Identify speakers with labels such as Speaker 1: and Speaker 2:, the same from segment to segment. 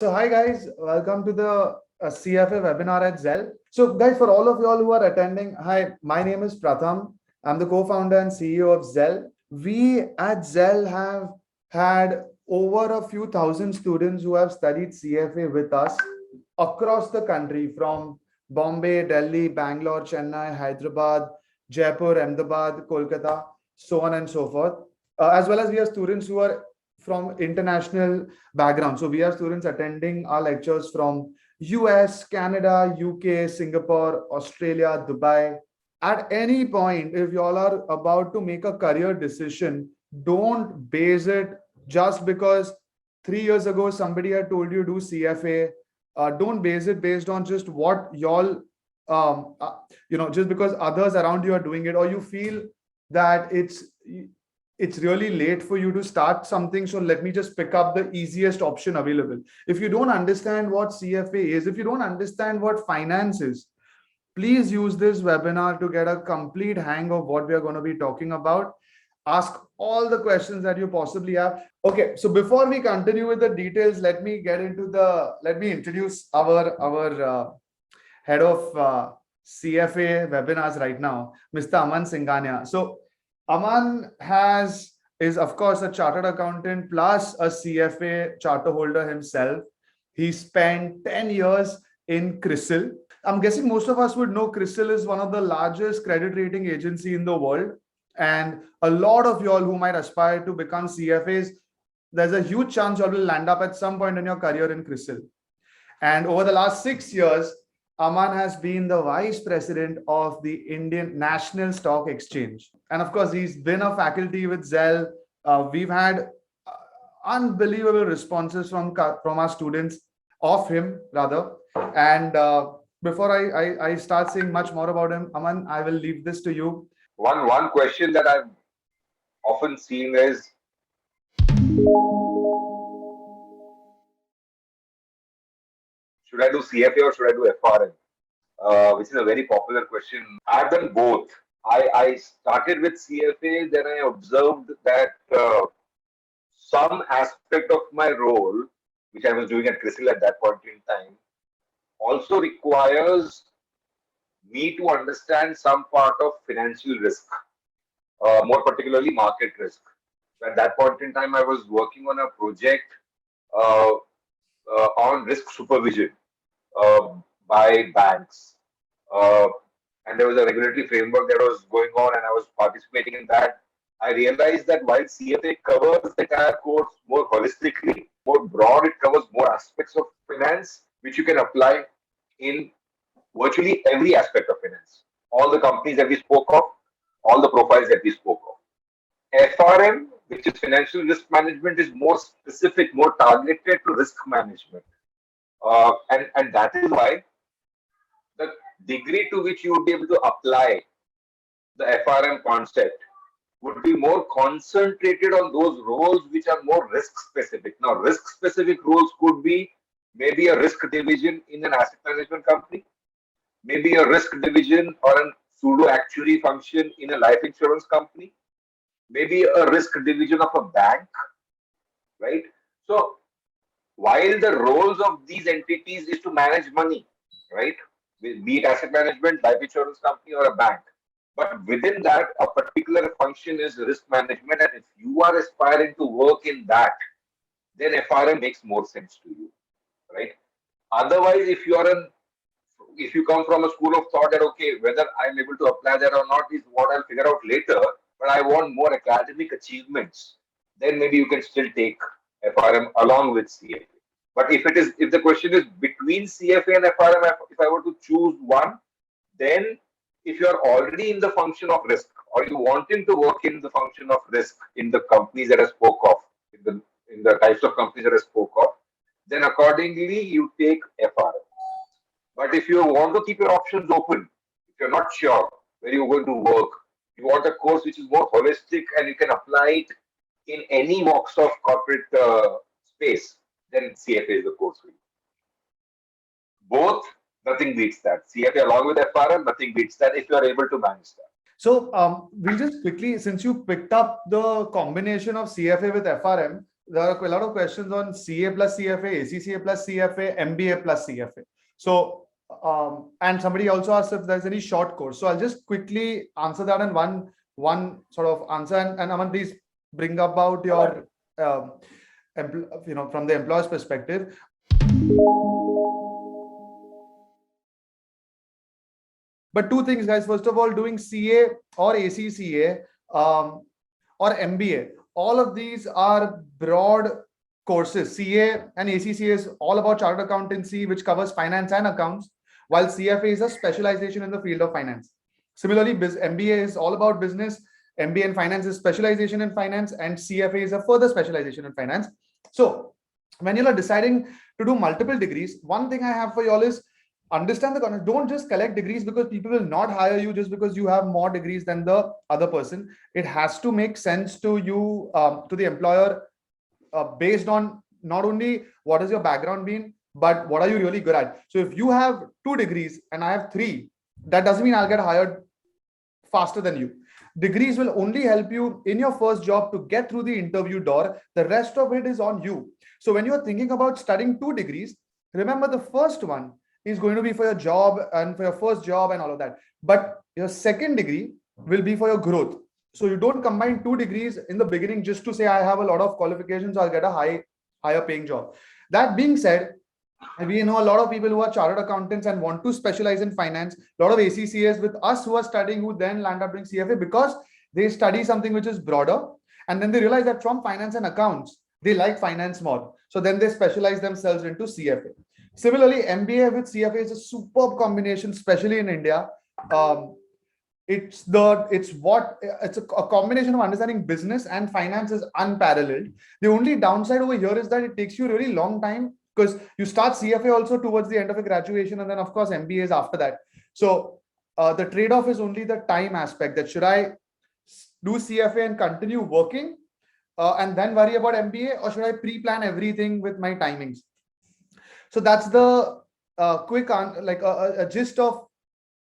Speaker 1: So hi guys, welcome to the CFA webinar at Zell. So guys, for all of y'all who are attending, hi, my name is Pratham. I'm the co-founder and CEO of Zell. We at Zell have had over a few thousand students who have studied CFA with us across the country from Bombay, Delhi, Bangalore, Chennai, Hyderabad, Jaipur, Ahmedabad, Kolkata, so on and so forth. As well as we have students who are from international background. So we have students attending our lectures from US, Canada, UK, Singapore, Australia, Dubai. At any point, if y'all are about to make a career decision, don't base it just because 3 years ago somebody had told you do CFA. Don't base it based on just what y'all, just because others around you are doing it, or you feel that it's really late for you to start something, so let me just pick up the easiest option available. If you don't understand what CFA is, if you don't understand what finance is, please use this webinar to get a complete hang of what we are going to be talking about. Ask all the questions that you possibly have. Okay, so before we continue with the details, let me introduce our head of CFA webinars right now, Mr. Aman Singhania. So Aman is of course a chartered accountant plus a CFA charter holder himself. He spent 10 years in CRISIL. I'm guessing most of us would know CRISIL is one of the largest credit rating agency in the world. And a lot of y'all who might aspire to become CFAs, there's a huge chance you will land up at some point in your career in CRISIL. And over the last 6 years, Aman has been the vice president of the Indian National Stock Exchange. And of course, he's been a faculty with Zell. We've had unbelievable responses from our students, of him rather. And before I start saying much more about him, Aman, I will leave this to you.
Speaker 2: One question that I've often seen is, should I do CFA or should I do FRM? Which is a very popular question. I've done both. I started with CFA, then I observed that some aspect of my role, which I was doing at CRISIL at that point in time, also requires me to understand some part of financial risk, more particularly market risk. At that point in time, I was working on a project uh, on risk supervision uh, by banks. Uh, and there was a regulatory framework that was going on, and I was participating in that. I realized that while CFA covers the entire course more holistically, more broad, it covers more aspects of finance, which you can apply in virtually every aspect of finance. All the companies that we spoke of, all the profiles that we spoke of. FRM, which is financial risk management, is more specific, more targeted to risk management. And that is why the degree to which you would be able to apply the FRM concept would be more concentrated on those roles which are more risk specific. Now, risk specific roles could be maybe a risk division in an asset management company, maybe a risk division or a pseudo actuary function in a life insurance company, maybe a risk division of a bank, right? So, while the roles of these entities is to manage money, right? Be it asset management, life insurance company, or a bank. But within that, a particular function is risk management. And if you are aspiring to work in that, then FRM makes more sense to you, right? Otherwise, if you come from a school of thought that okay, whether I'm able to apply that or not is what I'll figure out later, but I want more academic achievements, then maybe you can still take FRM along with CFA. But if the question is between CFA and FRM, if I were to choose one, then if you are already in the function of risk or you wanting to work in the function of risk in the companies that I spoke of, in the types of companies that I spoke of, then accordingly you take FRM. But if you want to keep your options open, if you're not sure where you're going to work, you want a course which is more holistic and you can apply it in any walks of corporate space, then CFA is the course for you. Both, nothing beats that. CFA along with FRM, nothing beats that if you are able to manage that.
Speaker 1: So we'll just quickly, since you picked up the combination of CFA with FRM, there are a lot of questions on CA plus CFA, ACCA plus CFA, MBA plus CFA. So, and somebody also asked if there's any short course. So I'll just quickly answer that in one sort of answer. And Aman, please bring about your, from the employer's perspective. But two things, guys. First of all, doing CA or ACCA or MBA, all of these are broad courses. CA and ACCA is all about chartered accountancy, which covers finance and accounts, while CFA is a specialization in the field of finance. Similarly, MBA is all about business. MBA in finance is specialization in finance, and CFA is a further specialization in finance. So when you are deciding to do multiple degrees, one thing I have for you all is understand the concept. Don't just collect degrees, because people will not hire you just because you have more degrees than the other person. It has to make sense to you, to the employer, based on not only what is your background been, but what are you really good at. So if you have 2 degrees and I have 3, that doesn't mean I'll get hired faster than you. Degrees will only help you in your first job to get through the interview door. The rest of it is on you. So when you're thinking about studying 2 degrees, remember the first one is going to be for your job and for your first job and all of that. But your second degree will be for your growth. So you don't combine 2 degrees in the beginning just to say I have a lot of qualifications, I'll get a higher paying job. That being said, we know a lot of people who are chartered accountants and want to specialize in finance. A lot of ACCAs with us who are studying, who then land up doing CFA because they study something which is broader, and then they realize that from finance and accounts they like finance more, so then they specialize themselves into CFA. Similarly, MBA with CFA is a superb combination, especially in India. It's a combination of understanding business and finance is unparalleled. The only downside over here is that it takes you a really long time, because you start CFA also towards the end of a graduation, and then of course MBA is after that. So the trade-off is only the time aspect, that should I do CFA and continue working and then worry about MBA, or should I pre-plan everything with my timings? So that's the quick a gist of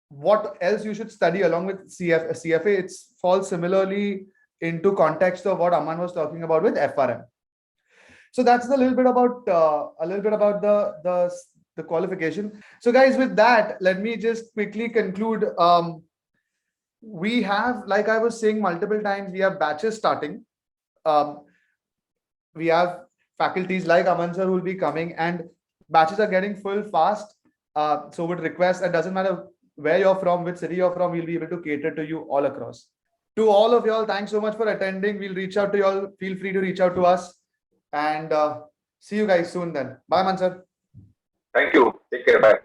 Speaker 1: what else you should study along with CFA. It falls similarly into context of what Aman was talking about with FRM. So that's a little bit about the qualification. So guys, with that, let me just quickly conclude. We have, like I was saying multiple times, we have batches starting. We have faculties like Aman sir who will be coming, and batches are getting full fast. So would request, it doesn't matter where you're from, which city you're from, we'll be able to cater to you all across. To all of y'all, thanks so much for attending. We'll reach out to y'all. Feel free to reach out to us, and see you guys soon then. Bye, Mansur.
Speaker 2: Thank you. Take care. Bye.